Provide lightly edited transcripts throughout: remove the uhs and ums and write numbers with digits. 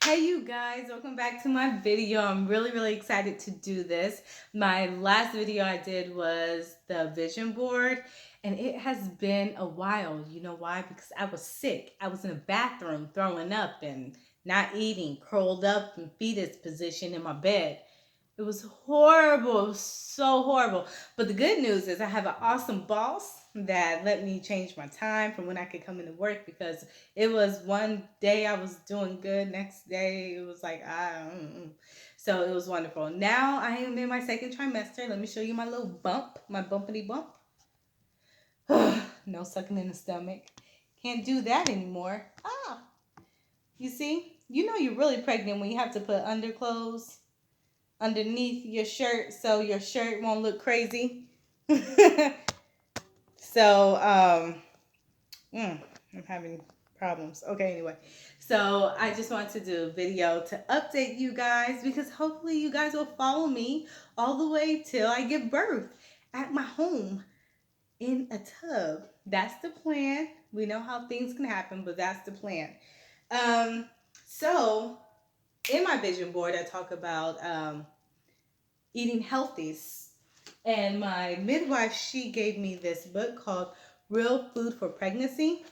Hey you guys, welcome back to my video. I'm really excited to do this. My last video I did was the vision board, and it has been a while. You know why? Because I was sick. I was in the bathroom throwing up and not eating, curled up in fetus position in my bed. It was horrible. It was so horrible. But the good news is I have an awesome boss that let me change my time from when I could come into work, because it was one day I was doing good, next day it was like so it was wonderful. Now I am in my second trimester. Let me show you my little bump, my bumpity bump. No sucking in the stomach. Can't do that anymore. You see? You know you're really pregnant when you have to put underclothes underneath your shirt so your shirt won't look crazy. so I'm having problems. Okay, anyway. So I just want to do a video to update you guys, because hopefully you guys will follow me all the way till I give birth at my home in a tub. That's the plan. We know how things can happen, but that's the plan. Um, so in my vision board, I talk about eating healthy. And my midwife, she gave me this book called Real Food for Pregnancy.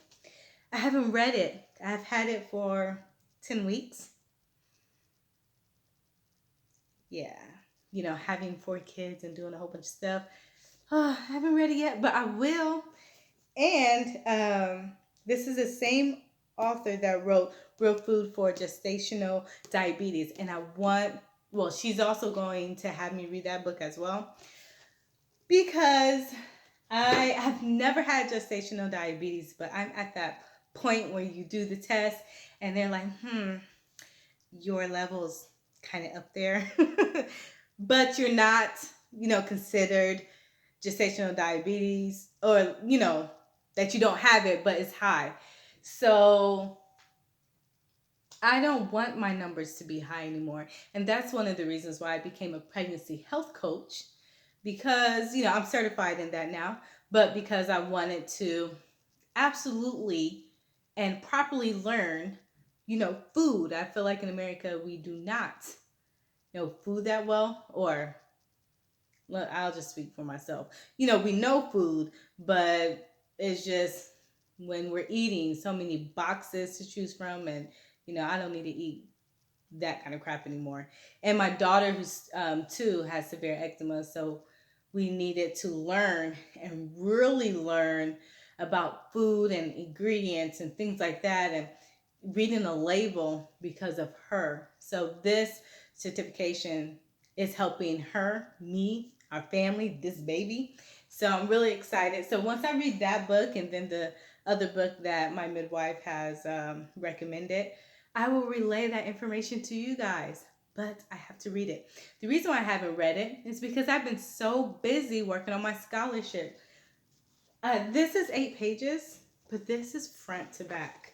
I haven't read it. I've had it for 10 weeks. Yeah. You know, having 4 kids and doing a whole bunch of stuff. I haven't read it yet, but I will. And this is the same author that wrote Real Food for Gestational Diabetes. And she's also going to have me read that book as well, because I have never had gestational diabetes, but I'm at that point where you do the test and they're like, your level's kind of up there, but you're not, considered gestational diabetes, or, that you don't have it, but it's high. So I don't want my numbers to be high anymore. And that's one of the reasons why I became a pregnancy health coach, because, I'm certified in that now, but because I wanted to absolutely and properly learn, food. I feel like in America, we do not know food that well, or I'll just speak for myself. We know food, but it's just when we're eating so many boxes to choose from, and, I don't need to eat that kind of crap anymore. And my daughter, who's two, has severe eczema, so we needed to learn and really learn about food and ingredients and things like that, and reading the label because of her. So this certification is helping her, me, our family, this baby. So I'm really excited. So once I read that book, and then the other book that my midwife has recommended, I will relay that information to you guys. But I have to read it. The reason why I haven't read it is because I've been so busy working on my scholarship. This is 8 pages, but this is front to back.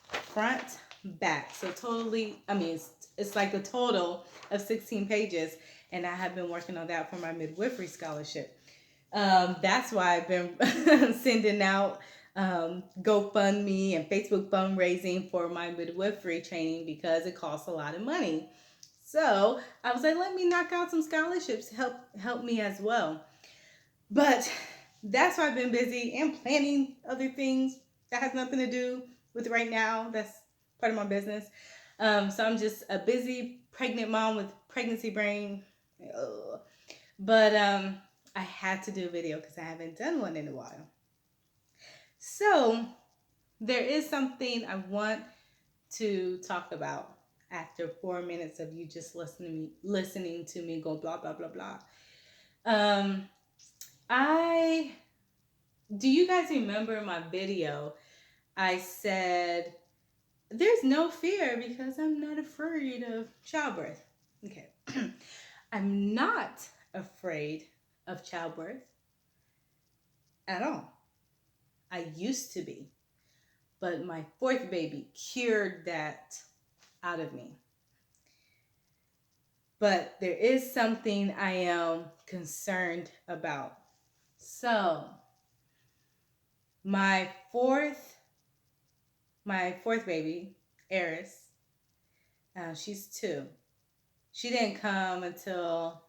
Front, back. So totally, it's like a total of 16 pages. And I have been working on that for my midwifery scholarship. That's why I've been sending out GoFundMe and Facebook fundraising for my midwifery training, because it costs a lot of money. So I was like, let me knock out some scholarships to help me as well. But that's why I've been busy and planning other things that has nothing to do with right now. That's part of my business. So I'm just a busy pregnant mom with pregnancy brain. Ugh. But I had to do a video because I haven't done one in a while. So there is something I want to talk about after 4 minutes of you just listening to me go blah blah blah blah. I Do you guys remember my video? I said there's no fear because I'm not afraid of childbirth. Okay. I'm not afraid of childbirth at all. I used to be. But my 4th baby cured that out of me. But there is something I am concerned about. So, my fourth baby, Eris, She's 2. She didn't come until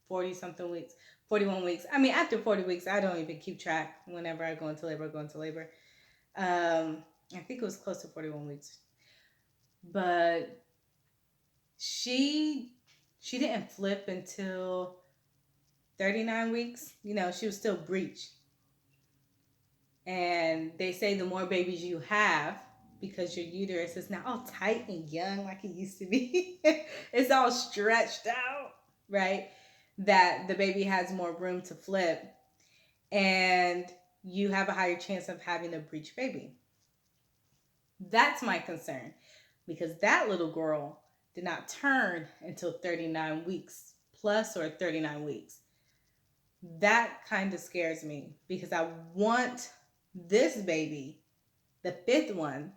40 something weeks, 41 weeks. I mean, after 40 weeks, I don't even keep track. Whenever I go into labor, I go into labor. I think it was close to 41 weeks. But she she didn't flip until 39 weeks. She was still breech. And they say the more babies you have, because your uterus is not all tight and young like it used to be, it's all stretched out, right? That the baby has more room to flip, and you have a higher chance of having a breech baby. That's my concern, because that little girl did not turn until 39 weeks plus, or 39 weeks. That kind of scares me, because I want this baby, the 5th one,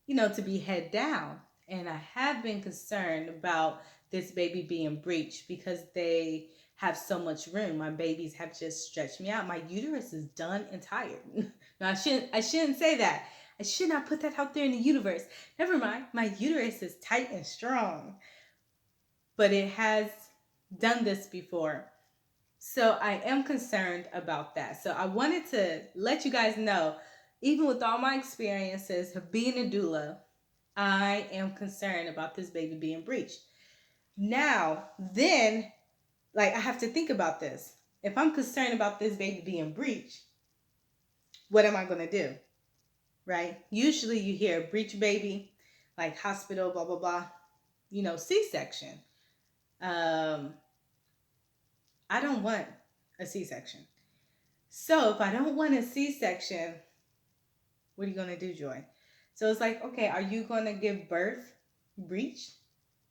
to be head down. And I have been concerned about this baby being breached, because they have so much room. My babies have just stretched me out. My uterus is done and tired. No, I shouldn't say that. I should not put that out there in the universe. Never mind. My uterus is tight and strong. But it has done this before. So I am concerned about that. So I wanted to let you guys know, even with all my experiences of being a doula, I am concerned about this baby being breached. Now, then, I have to think about this. If I'm concerned about this baby being breached, what am I going to do? Right? Usually you hear breech baby, like hospital, blah, blah, blah, C-section. I don't want a C-section. So if I don't want a C-section, what are you going to do, Joy? So it's like, okay, are you going to give birth breech?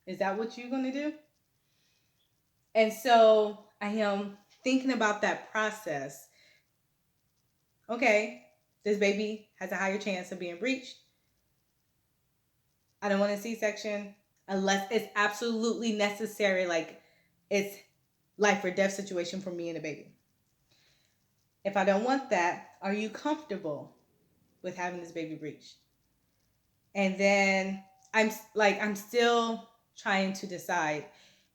Is that what you're going to do? And so I am thinking about that process. Okay, this baby has a higher chance of being breached. I don't want a C-section unless it's absolutely necessary, like it's life or death situation for me and the baby. If I don't want that, are you comfortable with having this baby breached? And then I'm still trying to decide.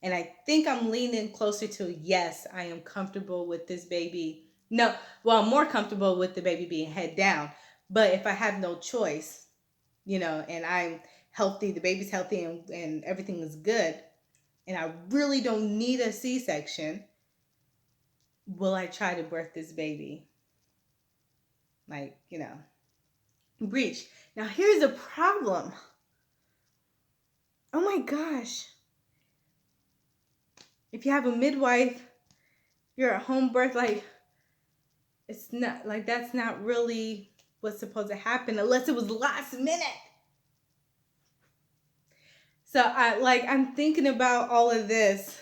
And I think I'm leaning closer to yes, I am comfortable with this baby. No, well, I'm more comfortable with the baby being head down. But if I have no choice, and I'm healthy, the baby's healthy, and everything is good, and I really don't need a C-section, will I try to birth this baby? Breech. Now, here's the problem. Oh my gosh. If you have a midwife, you're at home birth, it's not, that's not really what's supposed to happen unless it was last minute. So I'm thinking about all of this,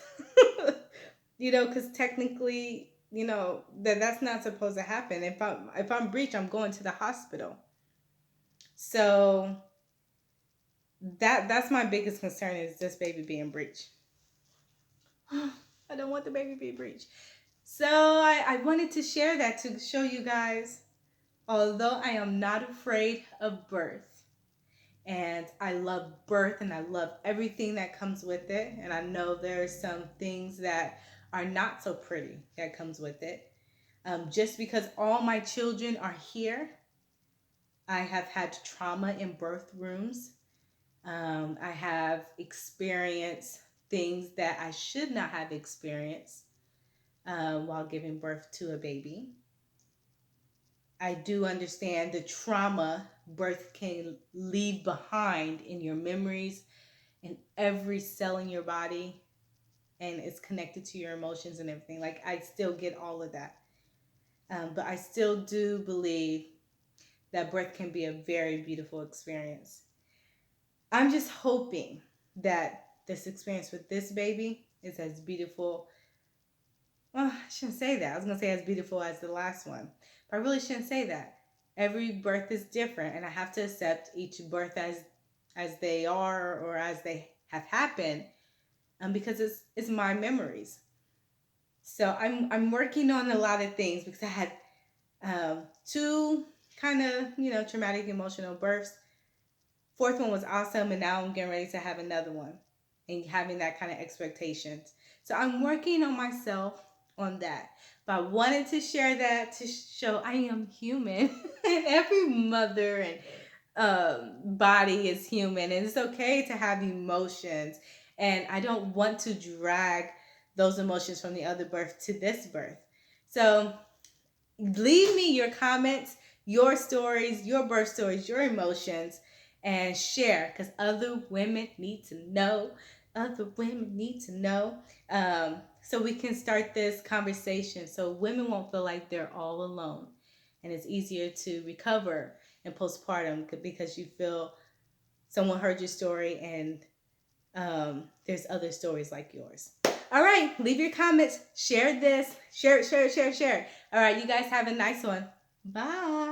because technically, that's not supposed to happen. If I'm breech, I'm going to the hospital. So that's my biggest concern, is this baby being breech. I don't want the baby to be breech. So I wanted to share that to show you guys, although I am not afraid of birth, and I love birth and I love everything that comes with it, and I know there's some things that are not so pretty that comes with it. Just because all my children are here, I have had trauma in birth rooms. I have experienced things that I should not have experienced while giving birth to a baby. I do understand the trauma birth can leave behind in your memories, in every cell in your body, and it's connected to your emotions and everything. I still get all of that. But I still do believe that birth can be a very beautiful experience. I'm just hoping that this experience with this baby is as beautiful. Well, I shouldn't say that. I was going to say as beautiful as the last one. But I really shouldn't say that. Every birth is different, and I have to accept each birth as they are, or as they have happened, because it's my memories. So I'm working on a lot of things, because I had 2 kind of traumatic emotional births fourth one was awesome, and now I'm getting ready to have another one and having that kind of expectations. So I'm working on myself on that. But I wanted to share that to show I am human. And every mother and body is human, and it's okay to have emotions. And I don't want to drag those emotions from the other birth to this birth. So leave me your comments, your stories, your birth stories, your emotions, and share, because other women need to know. Other women need to know. So we can start this conversation so women won't feel like they're all alone. And it's easier to recover in postpartum because you feel someone heard your story, and there's other stories like yours. All right, leave your comments, share this, share it, share it, share it, share it. All right, you guys have a nice one. Bye.